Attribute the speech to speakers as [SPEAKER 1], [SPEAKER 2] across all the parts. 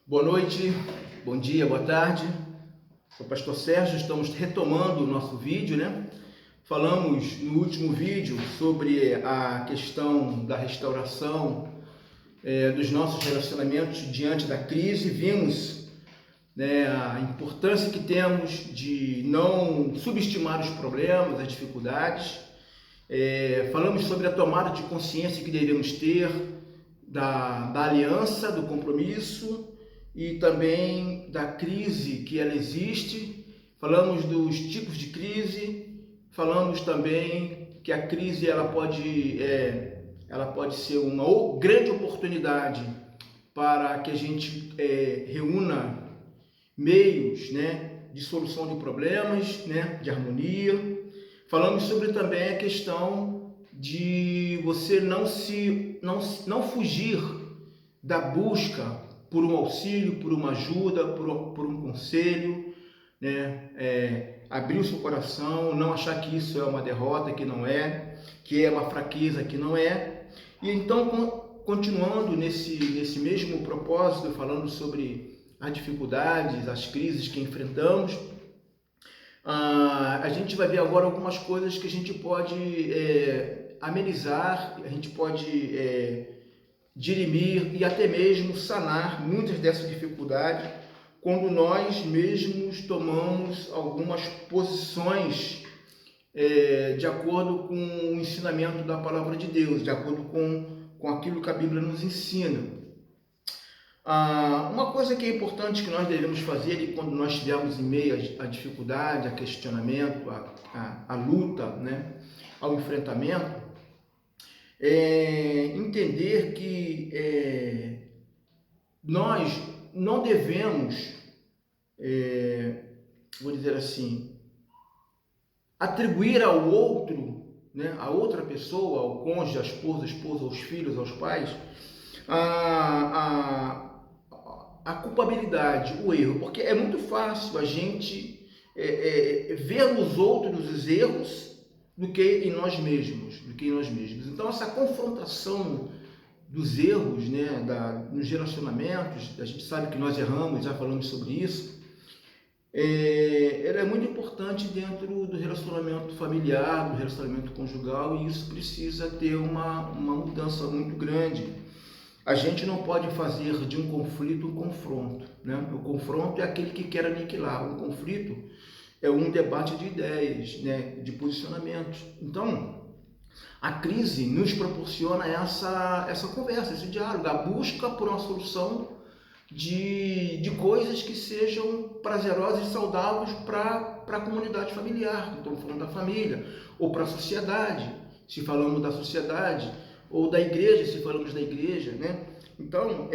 [SPEAKER 1] Boa noite, bom dia, boa tarde. Sou o pastor Sérgio, estamos retomando o nosso vídeo, né? Falamos no último vídeo sobre a questão da restauração dos nossos relacionamentos diante da crise. Vimos, né, a importância que temos de não subestimar os problemas, as dificuldades. Falamos sobre a tomada de consciência que devemos ter da aliança, do compromisso, e também da crise que ela existe. Falamos dos tipos de crise, falamos também que a crise ela pode ser uma grande oportunidade para que a gente reúna meios, né, de solução de problemas, né, de harmonia. Falamos sobre também a questão de você não fugir da busca por um auxílio, por uma ajuda, por um conselho, né? Abrir o seu coração, não achar que isso é uma derrota, que não é, que é uma fraqueza, que não é. E então, continuando nesse mesmo propósito, falando sobre as dificuldades, as crises que enfrentamos, a gente vai ver agora algumas coisas que a gente pode amenizar, a gente pode dirimir e até mesmo sanar muitas dessas dificuldades quando nós mesmos tomamos algumas posições de acordo com o ensinamento da palavra de Deus, de acordo com aquilo que a Bíblia nos ensina. Uma coisa que é importante que nós devemos fazer quando nós estivermos em meio à dificuldade, a questionamento, a luta, né, ao enfrentamento, entender que nós não devemos, vou dizer assim, atribuir ao outro, né, a outra pessoa, ao cônjuge, à esposa, aos filhos, aos pais, a culpabilidade, o erro, porque é muito fácil a gente ver nos outros os erros do que em nós mesmos, Então essa confrontação dos erros, né, nos relacionamentos, a gente sabe que nós erramos, já falamos sobre isso, ela é muito importante dentro do relacionamento familiar, do relacionamento conjugal, e isso precisa ter uma mudança muito grande. A gente não pode fazer de um conflito um confronto, né? O confronto é aquele que quer aniquilar, o conflito é um debate de ideias, né, de posicionamentos. Então, a crise nos proporciona essa conversa, esse diálogo, a busca por uma solução de coisas que sejam prazerosas e saudáveis para a comunidade familiar. Então, falando da família, ou para a sociedade, se falamos da sociedade, ou da igreja, se falamos da igreja, né? Então,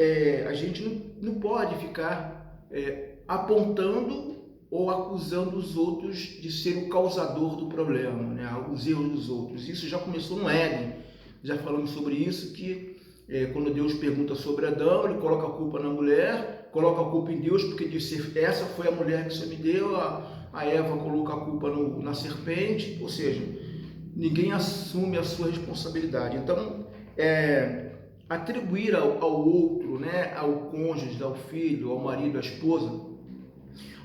[SPEAKER 1] a gente não pode ficar apontando ou acusando os outros de ser o causador do problema, né? Os erros dos outros. Isso já começou no Éden. Já falamos sobre isso, que quando Deus pergunta sobre Adão, ele coloca a culpa na mulher, coloca a culpa em Deus, porque disse, essa foi a mulher que você me deu, a Eva coloca a culpa na serpente, ou seja, ninguém assume a sua responsabilidade. Então, atribuir ao outro, né, ao cônjuge, ao filho, ao marido, à esposa,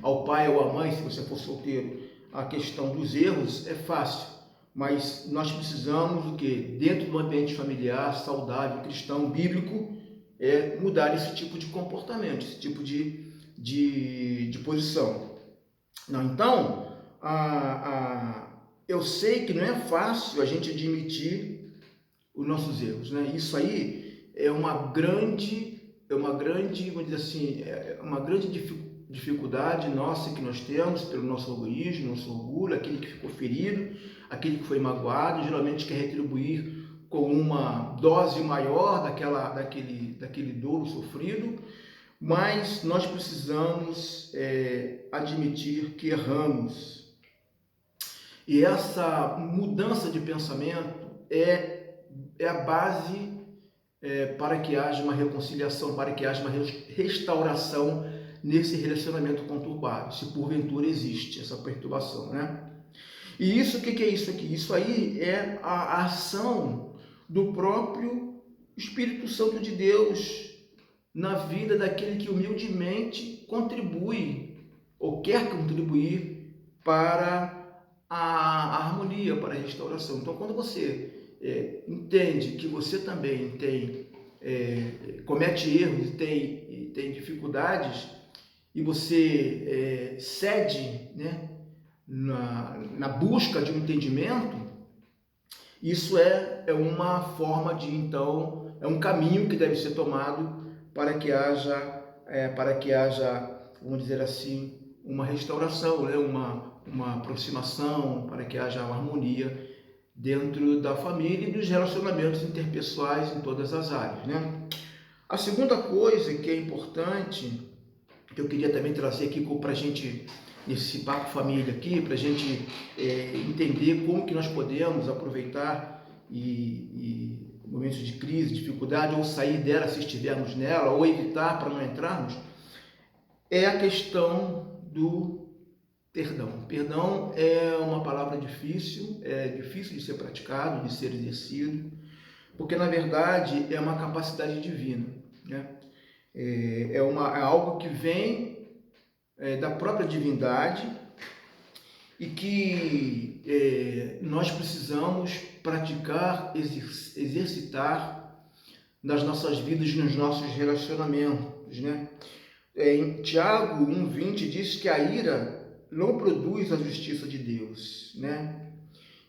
[SPEAKER 1] ao pai ou à mãe, se você for solteiro, a questão dos erros é fácil, mas nós precisamos o quê? Dentro do ambiente familiar, saudável, cristão, bíblico, mudar esse tipo de comportamento, esse tipo de posição. Não, então, eu sei que não é fácil a gente admitir os nossos erros, né? Isso aí é uma grande, vamos dizer assim, uma grande dificuldade nossa que nós temos pelo nosso egoísmo, nosso orgulho, aquele que ficou ferido, aquele que foi magoado, geralmente quer retribuir com uma dose maior daquele dolo sofrido, mas nós precisamos admitir que erramos. E essa mudança de pensamento é a base para que haja uma reconciliação, para que haja uma restauração nesse relacionamento conturbado, se porventura existe essa perturbação, né? E isso, o que é isso aqui? Isso aí é a ação do próprio Espírito Santo de Deus na vida daquele que humildemente contribui ou quer contribuir para a harmonia, para a restauração. Então, quando você entende que você também comete erros e tem dificuldades, e você cede, né, na busca de um entendimento, isso é uma forma de, então, é um caminho que deve ser tomado para que haja, vamos dizer assim, uma restauração, né, uma aproximação, para que haja uma harmonia dentro da família e dos relacionamentos interpessoais em todas as áreas, né? A segunda coisa que é importante, que eu queria também trazer aqui para a gente, nesse papo família aqui, para a gente entender como que nós podemos aproveitar e momentos de crise, dificuldade, ou sair dela se estivermos nela, ou evitar para não entrarmos, é a questão do perdão. Perdão é uma palavra difícil, é difícil de ser praticado, de ser exercido, porque na verdade é uma capacidade divina, né? É algo que vem da própria divindade e que nós precisamos praticar, exercitar nas nossas vidas, nos nossos relacionamentos, né? Em Tiago 1,20 diz que a ira não produz a justiça de Deus, né?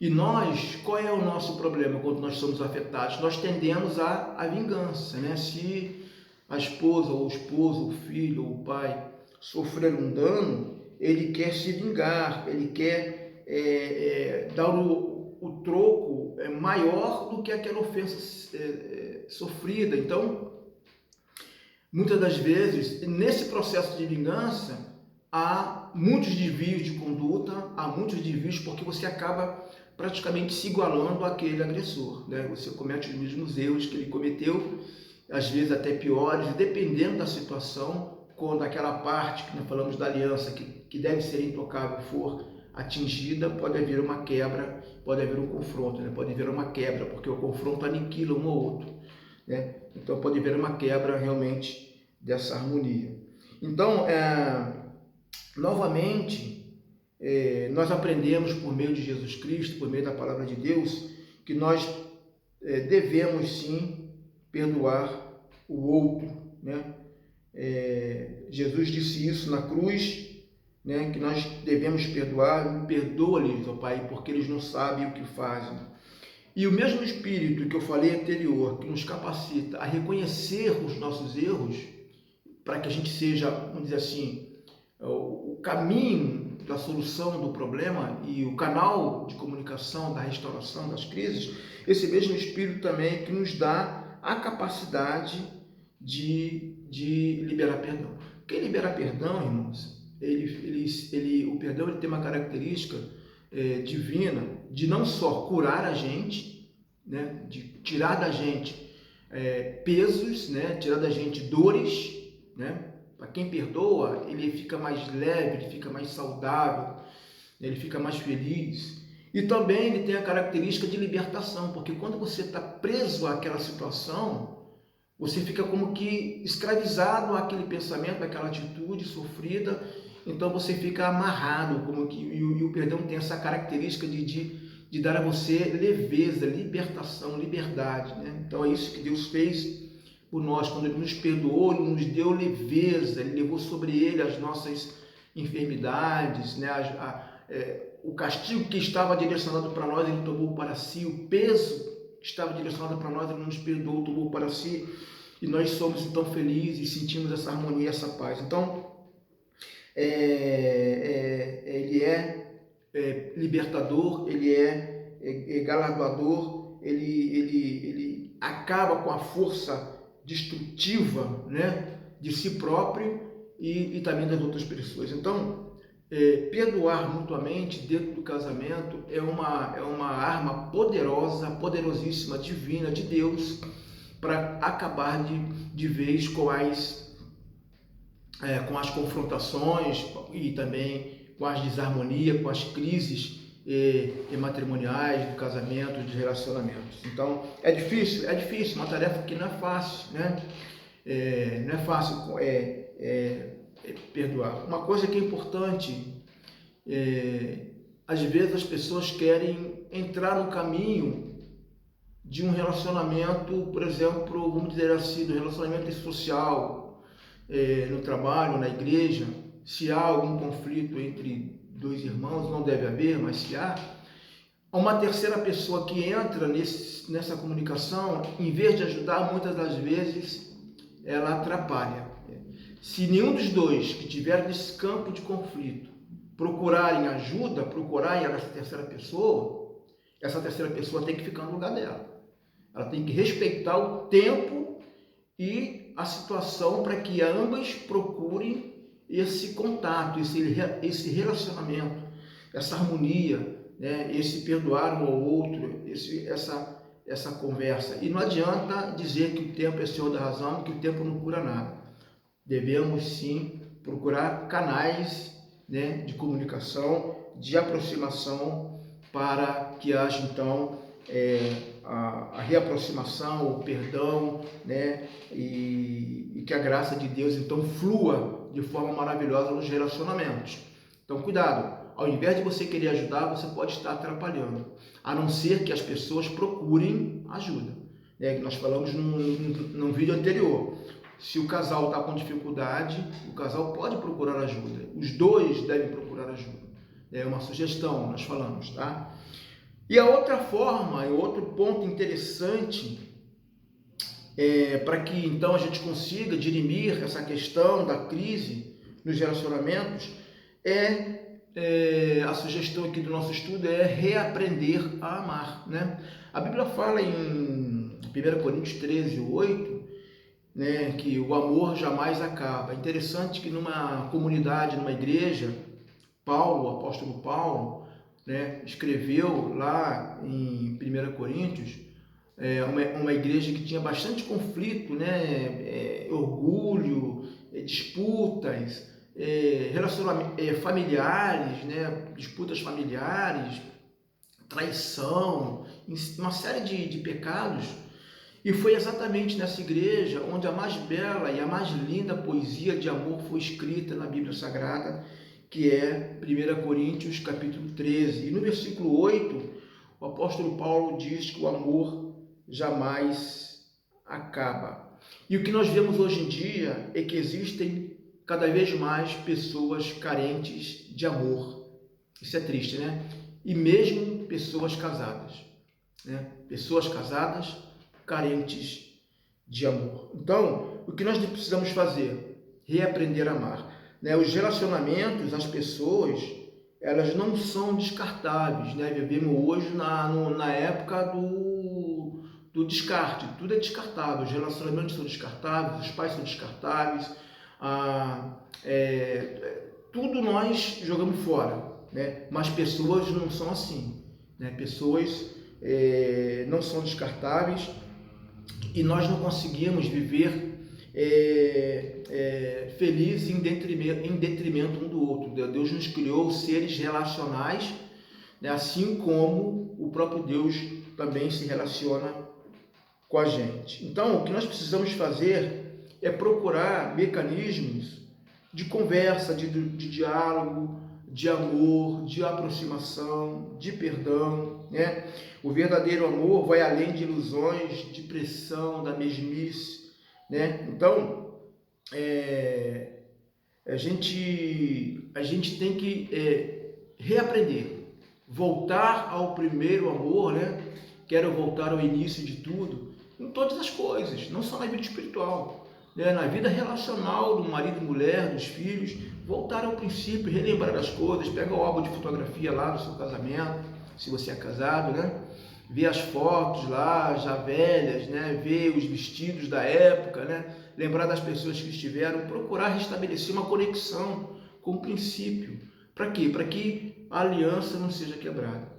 [SPEAKER 1] E nós, qual é o nosso problema quando nós somos afetados? Nós tendemos à vingança, né? Se a esposa, ou o esposo, o filho, ou o pai sofrer um dano, ele quer se vingar, ele quer dar o troco maior do que aquela ofensa sofrida. Então, muitas das vezes, nesse processo de vingança, há muitos desvios de conduta, há muitos desvios porque você acaba praticamente se igualando àquele agressor, né? Você comete os mesmos erros que ele cometeu, às vezes até piores, dependendo da situação. Quando aquela parte que nós falamos da aliança, que deve ser intocável, for atingida, pode haver uma quebra, pode haver um confronto, né? Pode haver uma quebra, porque o confronto aniquila um ou outro, né? Então pode haver uma quebra realmente dessa harmonia. Então, novamente, nós aprendemos por meio de Jesus Cristo, por meio da palavra de Deus, que nós devemos sim perdoar o outro, né? Jesus disse isso na cruz, né? Que nós devemos perdoar. Perdoa-lhes, ó Pai, porque eles não sabem o que fazem. E o mesmo Espírito que eu falei anterior, que nos capacita a reconhecer os nossos erros, para que a gente seja, vamos dizer assim, o caminho da solução do problema e o canal de comunicação da restauração das crises, esse mesmo Espírito também que nos dá a capacidade de liberar perdão. Quem libera perdão, irmãos, o perdão ele tem uma característica divina de não só curar a gente, né, de tirar da gente pesos, né, tirar da gente dores, né? Para quem perdoa, ele fica mais leve, ele fica mais saudável, ele fica mais feliz. E também ele tem a característica de libertação, porque quando você está preso àquela situação, você fica como que escravizado àquele pensamento, àquela atitude sofrida, então você fica amarrado, como que, e o perdão tem essa característica de dar a você leveza, libertação, liberdade, né? Então é isso que Deus fez por nós, quando Ele nos perdoou, Ele nos deu leveza, Ele levou sobre Ele as nossas enfermidades, né? O castigo que estava direcionado para nós, Ele tomou para si, o peso que estava direcionado para nós, Ele nos perdoou, tomou para si, e nós somos então felizes, sentimos essa harmonia, essa paz. Então, Ele é libertador, Ele é galardoador, ele acaba com a força destrutiva, né, de si próprio e também das outras pessoas. Então, perdoar mutuamente dentro do casamento é uma arma poderosa, poderosíssima, divina de Deus, para acabar de vez com as confrontações e também com as desarmonias, com as crises matrimoniais, do casamento, de relacionamentos. Então, é difícil, uma tarefa que não é fácil, né? Não é fácil perdoar. Uma coisa que é importante, às vezes as pessoas querem entrar no caminho de um relacionamento, por exemplo, vamos dizer assim, do relacionamento social, no trabalho, na igreja. Se há algum conflito entre dois irmãos, não deve haver, mas se há, uma terceira pessoa que entra nessa comunicação, em vez de ajudar, muitas das vezes ela atrapalha. Se nenhum dos dois que estiver nesse campo de conflito procurarem ajuda, procurarem essa terceira pessoa tem que ficar no lugar dela. Ela tem que respeitar o tempo e a situação para que ambas procurem esse contato, esse relacionamento, essa harmonia, né? Esse perdoar um ao outro, essa conversa. E não adianta dizer que o tempo é senhor da razão, que o tempo não cura nada. Devemos sim procurar canais, né, de comunicação, de aproximação, para que haja então a reaproximação, o perdão, né, e que a graça de Deus então flua de forma maravilhosa nos relacionamentos. Então cuidado, ao invés de você querer ajudar, você pode estar atrapalhando, a não ser que as pessoas procurem ajuda, né, que nós falamos num vídeo anterior. Se o casal está com dificuldade, o casal pode procurar ajuda, os dois devem procurar ajuda, é uma sugestão, nós falamos, tá? E a outra forma, e outro ponto interessante, para que então a gente consiga dirimir essa questão da crise nos relacionamentos, a sugestão aqui do nosso estudo é reaprender a amar, né? A Bíblia fala em 1 Coríntios 13:8, né, que o amor jamais acaba. É interessante que numa comunidade, numa igreja, o apóstolo Paulo, né, escreveu lá em 1 Coríntios, uma igreja que tinha bastante conflito, né, orgulho, disputas, relacionamentos familiares, né, disputas familiares, traição, uma série de pecados. E foi exatamente nessa igreja onde a mais bela e a mais linda poesia de amor foi escrita na Bíblia Sagrada, que é 1 Coríntios capítulo 13. E no versículo 8, o apóstolo Paulo diz que o amor jamais acaba. E o que nós vemos hoje em dia é que existem cada vez mais pessoas carentes de amor. Isso é triste, né? E mesmo pessoas casadas, né? Pessoas casadas carentes de amor. Então, o que nós precisamos fazer? Reaprender a amar. Né? Os relacionamentos, as pessoas, elas não são descartáveis, né? Vivemos hoje na época do descarte, tudo é descartável, os relacionamentos são descartáveis, os pais são descartáveis, tudo nós jogamos fora, né? Mas pessoas não são assim, né? Pessoas não são descartáveis e nós não conseguimos viver felizes em detrimento um do outro. Deus nos criou seres relacionais, né? Assim como o próprio Deus também se relaciona com a gente. Então, o que nós precisamos fazer é procurar mecanismos de conversa, de diálogo, de amor, de aproximação, de perdão, né? O verdadeiro amor vai além de ilusões, de pressão, da mesmice, né? Então, a gente tem que reaprender, voltar ao primeiro amor, né? Quero voltar ao início de tudo, em todas as coisas, não só na vida espiritual, né? Na vida relacional do marido e mulher, dos filhos, voltar ao princípio, relembrar as coisas, pega o álbum de fotografia lá do seu casamento, se você é casado, né? Ver as fotos lá, já velhas, né? Ver os vestidos da época, né? Lembrar das pessoas que estiveram, procurar restabelecer uma conexão com o princípio. Para quê? Para que a aliança não seja quebrada.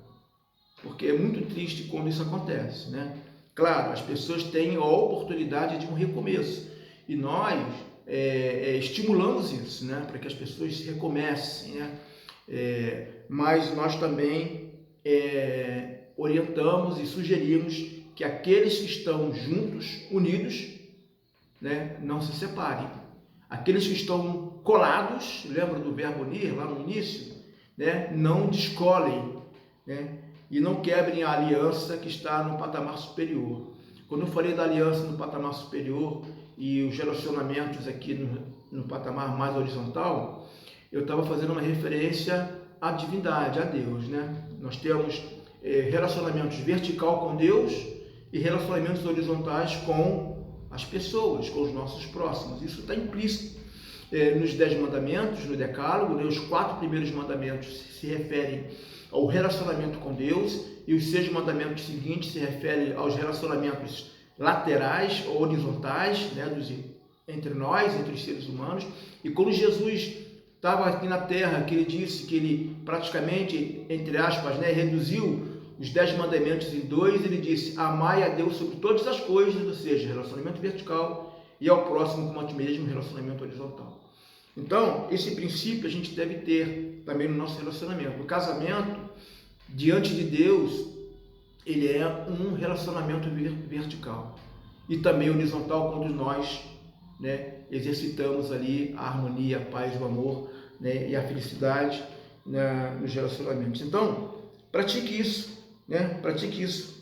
[SPEAKER 1] Porque é muito triste quando isso acontece, né? Claro, as pessoas têm a oportunidade de um recomeço e nós estimulamos isso, né? Para que as pessoas se recomecem, né? Mas nós também orientamos e sugerimos que aqueles que estão juntos, unidos, né, não se separem. Aqueles que estão colados, lembra do verbo unir lá no início, né, não descolem, né, e não quebrem a aliança que está no patamar superior. Quando eu falei da aliança no patamar superior e os relacionamentos aqui no patamar mais horizontal, eu estava fazendo uma referência à divindade, a Deus, né? Nós temos relacionamentos vertical com Deus e relacionamentos horizontais com as pessoas, com os nossos próximos. Isso está implícito nos 10 mandamentos, no decálogo, né? Os 4 primeiros mandamentos se referem ao relacionamento com Deus e os 6 mandamentos seguintes se referem aos relacionamentos laterais ou horizontais, né? Entre nós, entre os seres humanos. E quando Jesus estava aqui na Terra, que ele disse que ele praticamente, entre aspas, né, reduziu os 10 mandamentos em 2, ele disse: amai a Deus sobre todas as coisas, ou seja, relacionamento vertical, e ao próximo como a ti mesmo, relacionamento horizontal. Então, esse princípio a gente deve ter também no nosso relacionamento. O casamento, diante de Deus, ele é um relacionamento vertical e também horizontal quando nós, né, exercitamos ali a harmonia, a paz, o amor, né, e a felicidade, né, nos relacionamentos. Então, pratique isso, né? Pratique isso.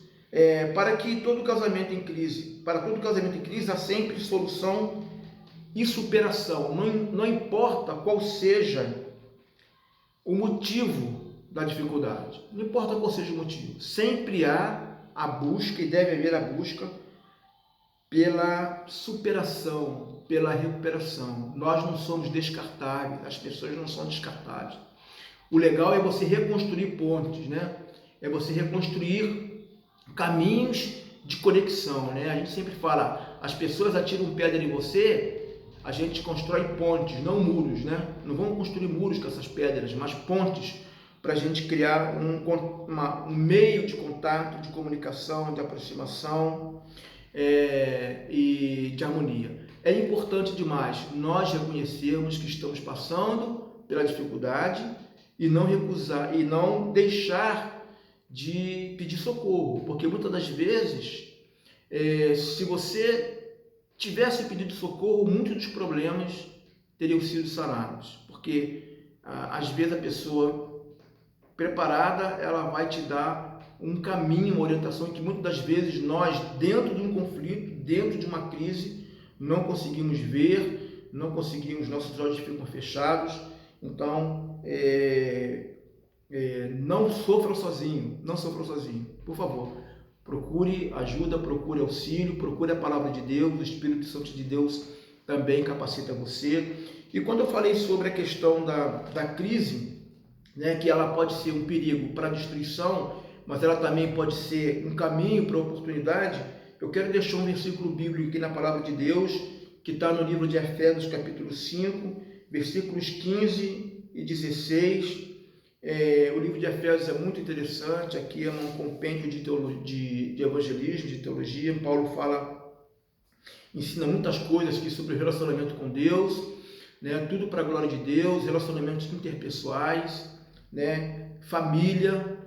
[SPEAKER 1] Para todo casamento em crise há sempre solução e superação. Não importa qual seja o motivo da dificuldade, não importa qual seja o motivo, sempre há a busca e deve haver a busca pela superação, pela recuperação. Nós não somos descartáveis, as pessoas não são descartáveis. O legal é você reconstruir pontes, né? É você reconstruir caminhos de conexão, né? A gente sempre fala, as pessoas atiram pedra em você, a gente constrói pontes, não muros, né? Não vamos construir muros com essas pedras, mas pontes para a gente criar um meio de contato, de comunicação, de aproximação, e de harmonia. É importante demais nós reconhecermos que estamos passando pela dificuldade e não recusar e não deixar de pedir socorro, porque muitas das vezes, se você tivesse pedido socorro, muitos dos problemas teriam sido sanados, porque às vezes a pessoa preparada, ela vai te dar um caminho, uma orientação que muitas das vezes nós, dentro de um conflito, dentro de uma crise, não conseguimos ver, não conseguimos, nossos olhos ficam fechados. Então, não sofra sozinho, não sofra sozinho, por favor. Procure ajuda, procure auxílio, procure a palavra de Deus, o Espírito Santo de Deus também capacita você. E quando eu falei sobre a questão da crise, né, que ela pode ser um perigo para a destruição, mas ela também pode ser um caminho para a oportunidade, eu quero deixar um versículo bíblico aqui na palavra de Deus, que está no livro de Efésios, capítulo 5, versículos 15 e 16. O livro de Efésios é muito interessante, aqui é um compêndio de evangelismo, de teologia. Paulo ensina muitas coisas aqui sobre o relacionamento com Deus, né? Tudo para a glória de Deus, relacionamentos interpessoais, né? Família,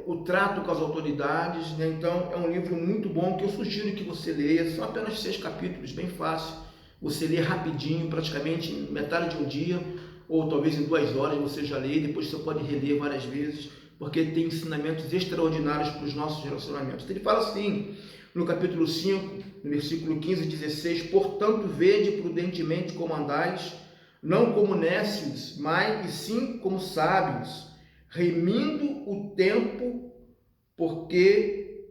[SPEAKER 1] o trato com as autoridades, né? Então é um livro muito bom que eu sugiro que você leia. São apenas 6 capítulos, bem fácil, você lê rapidinho, praticamente em metade de um dia, ou talvez em 2 horas você já lê, depois você pode reler várias vezes, porque ele tem ensinamentos extraordinários para os nossos relacionamentos. Ele fala assim, no capítulo 5, no versículo 15 e 16, portanto, vede prudentemente como andais, não como nécios, mas e sim como sábios, remindo o tempo, porque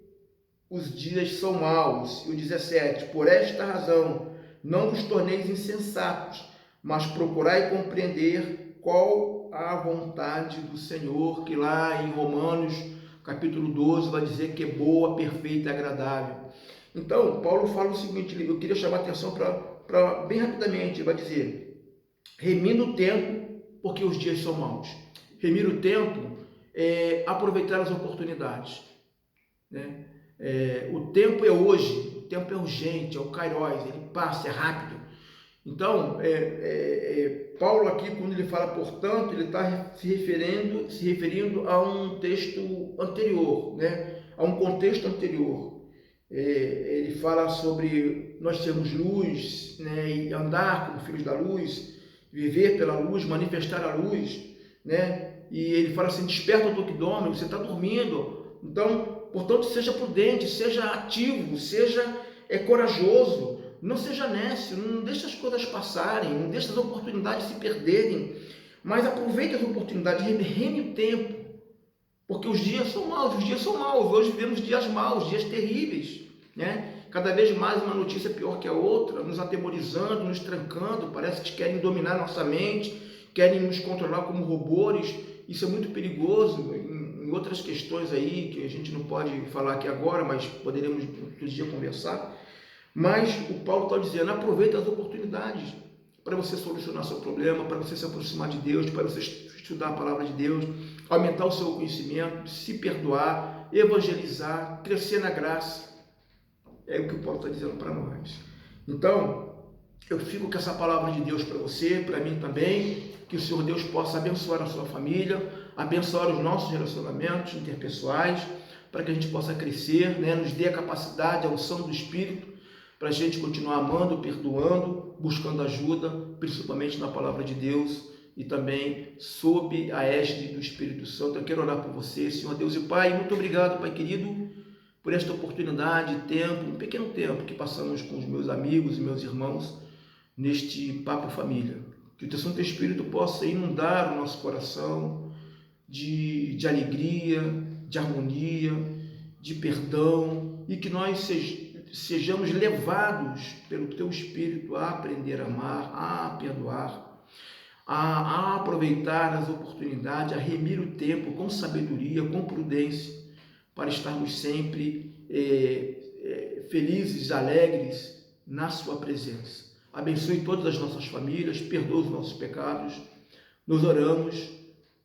[SPEAKER 1] os dias são maus. E o 17, por esta razão, não vos torneis insensatos, mas procurai compreender qual a vontade do Senhor, que lá em Romanos, capítulo 12, vai dizer que é boa, perfeita e agradável. Então, Paulo fala o seguinte, eu queria chamar a atenção para bem rapidamente, ele vai dizer, remindo o tempo, porque os dias são maus. Remir o tempo é aproveitar as oportunidades, né? O tempo é hoje, o tempo é urgente, é o kairos, ele passa, é rápido. Então, Paulo aqui, quando ele fala portanto, ele está se referindo a um texto anterior, né? A um contexto anterior. Ele fala sobre nós termos luz, né, e andar como filhos da luz, viver pela luz, manifestar a luz, né? E ele fala assim: desperta o teu que dorme, você está dormindo. Então, portanto, seja prudente, seja ativo, seja corajoso, não seja nécio, não deixe as coisas passarem, não deixe as oportunidades se perderem, mas aproveite as oportunidades, reme o tempo. Porque os dias são maus, hoje vivemos dias maus, dias terríveis, né? Cada vez mais uma notícia pior que a outra, nos atemorizando, nos trancando, parece que querem dominar nossa mente, querem nos controlar como robôs. Isso é muito perigoso em outras questões aí, que a gente não pode falar aqui agora, mas poderemos outro dia conversar. Mas o Paulo está dizendo: aproveita as oportunidades para você solucionar seu problema, para você se aproximar de Deus, para você estudar a palavra de Deus, aumentar o seu conhecimento, se perdoar, evangelizar, crescer na graça. É o que o Paulo está dizendo para nós. Então, eu fico com essa palavra de Deus para você, para mim também, que o Senhor Deus possa abençoar a sua família, abençoar os nossos relacionamentos interpessoais, para que a gente possa crescer, né? Nos dê a capacidade, a unção do Espírito, para a gente continuar amando, perdoando, buscando ajuda, principalmente na palavra de Deus e também sob a égide do Espírito Santo. Eu quero orar por você, Senhor Deus e Pai. Muito obrigado, Pai querido, por esta oportunidade, tempo, um pequeno tempo que passamos com os meus amigos e meus irmãos neste Papo Família. Que o Teu Santo Espírito possa inundar o nosso coração de alegria, de harmonia, de perdão, e que nós sejamos levados pelo Teu Espírito a aprender a amar, a perdoar, a aproveitar as oportunidades, a remir o tempo com sabedoria, com prudência, para estarmos sempre felizes, alegres na Sua presença. Abençoe todas as nossas famílias, perdoe os nossos pecados. Nos oramos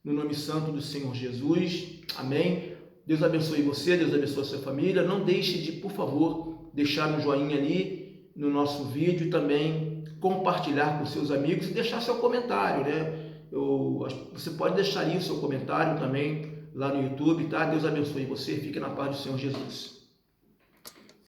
[SPEAKER 1] no nome santo do Senhor Jesus. Amém. Deus abençoe você, Deus abençoe a sua família. Não deixe de, por favor, deixar um joinha ali no nosso vídeo e também compartilhar com seus amigos e deixar seu comentário, né? Você pode deixar aí o seu comentário também lá no YouTube, tá? Deus abençoe você. Fique na paz do Senhor Jesus.